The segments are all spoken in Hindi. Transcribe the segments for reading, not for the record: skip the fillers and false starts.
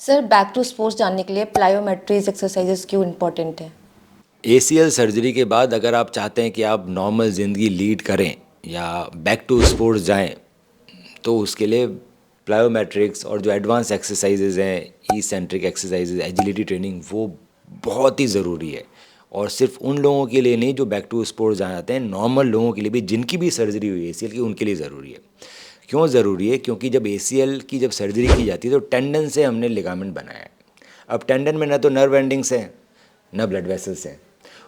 सर बैक टू स्पोर्ट्स जानने के लिए प्लायोमेट्रीज एक्सरसाइजेस क्यों इम्पोर्टेंट है? एसीएल सर्जरी के बाद अगर आप चाहते हैं कि आप नॉर्मल ज़िंदगी लीड करें या बैक टू स्पोर्ट्स जाएं, तो उसके लिए प्लायोमेट्रिक्स और जो एडवांस एक्सरसाइजेज हैं, ई सेंट्रिक एक्सरसाइजेज, एजिलिटी ट्रेनिंग, वो बहुत ही ज़रूरी है। और सिर्फ उन लोगों के लिए नहीं जो बैक टू स्पोर्ट्स जाते हैं, नॉर्मल लोगों के लिए भी, जिनकी भी सर्जरी हुई है एसीएल की, उनके लिए ज़रूरी है। क्यों ज़रूरी है? क्योंकि जब एसीएल की जब सर्जरी की जाती है तो टेंडन से हमने लिगामेंट बनाया है। अब टेंडन में ना तो नर्व एंडिंग्स हैं, ना ब्लड वेसल्स हैं।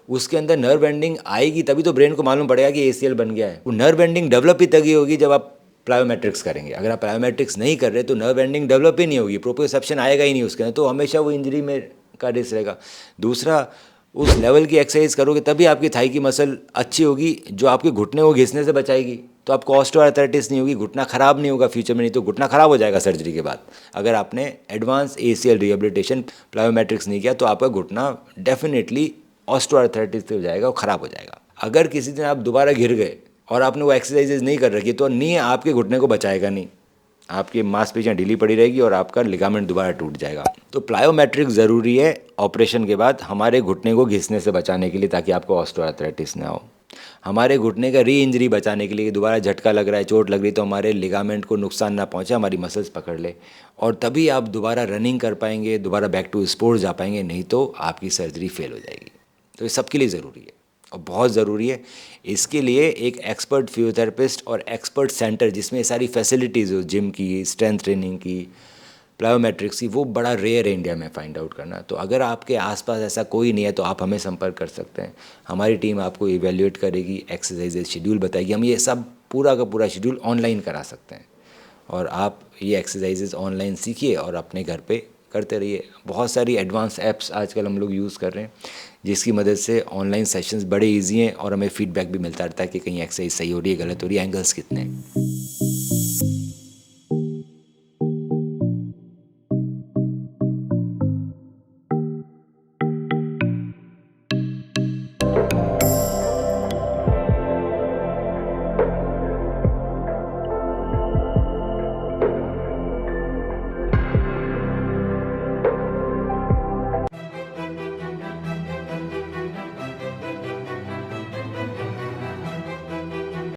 उसके अंदर नर्व एंडिंग आएगी तभी तो ब्रेन को मालूम पड़ेगा कि एसीएल बन गया है। वो नर्व एंडिंग डेवलप ही तभी होगी जब आप प्लायोमेट्रिक्स करेंगे। अगर आप प्लायोमेट्रिक्स नहीं कर रहे तो नर्व एंडिंग डेवलप ही नहीं होगी, प्रोप्रियोसेप्शन आएगा ही नहीं उसके अंदर, तो हमेशा वो इंजरी में का रिस्क रहेगा। दूसरा, उस लेवल की एक्सरसाइज करोगे तभी आपकी थाई की मसल अच्छी होगी जो आपके घुटने को घिसने से बचाएगी, तो आपको ऑस्टियोआर्थराइटिस नहीं होगी, घुटना ख़राब नहीं होगा फ्यूचर में। नहीं तो घुटना ख़राब हो जाएगा सर्जरी के बाद। अगर आपने एडवांस एसीएल रिहेबिलिटेशन प्लायोमेट्रिक्स नहीं किया तो आपका घुटना डेफिनेटली ऑस्टियोआर्थराइटिस से हो जाएगा और ख़राब हो जाएगा। अगर किसी दिन आप दोबारा गिर गए और आपने वो एक्सरसाइजेज नहीं कर रखी तो नी आपके घुटने को बचाएगा नहीं, आपकी मांसपेशियाँ ढीली पड़ी रहेगी और आपका लिगामेंट दोबारा टूट जाएगा। तो प्लायोमेट्रिक ज़रूरी है ऑपरेशन के बाद हमारे घुटने को घिसने से बचाने के लिए, ताकि आपको ऑस्टियोआर्थराइटिस ना हो। हमारे घुटने का री इंजरी बचाने के लिए, दोबारा झटका लग रहा है, चोट लग रही तो हमारे लिगामेंट को नुकसान ना पहुंचे, हमारी मसल्स पकड़ ले, और तभी आप दोबारा रनिंग कर पाएंगे, दोबारा बैक टू स्पोर्ट्स जा पाएंगे। नहीं तो आपकी सर्जरी फेल हो जाएगी। तो ये सबके लिए ज़रूरी है और बहुत ज़रूरी है। इसके लिए एक एक्सपर्ट फिजियोथेरेपिस्ट और एक्सपर्ट सेंटर जिसमें ये सारी फैसिलिटीज़ हो, जिम की, स्ट्रेंथ ट्रेनिंग की, प्लायोमेट्रिक्स की, वो बड़ा रेयर है इंडिया में फाइंड आउट करना। तो अगर आपके आसपास ऐसा कोई नहीं है तो आप हमें संपर्क कर सकते हैं। हमारी टीम आपको इवेल्युएट करेगी, एक्सरसाइजेज शेड्यूल बताएगी। हम ये सब पूरा का पूरा शेड्यूल ऑनलाइन करा सकते हैं और आप ये एक्सरसाइजेज ऑनलाइन सीखिए और अपने घर पे करते रहिए। बहुत सारी एडवांस ऐप्स आजकल हम लोग यूज़ कर रहे हैं जिसकी मदद से ऑनलाइन सेशंस बड़े इजी हैं और हमें फीडबैक भी मिलता रहता है कि कहीं एक्सरसाइज सही हो रही है, गलत हो रही है, एंगल्स कितने हैं।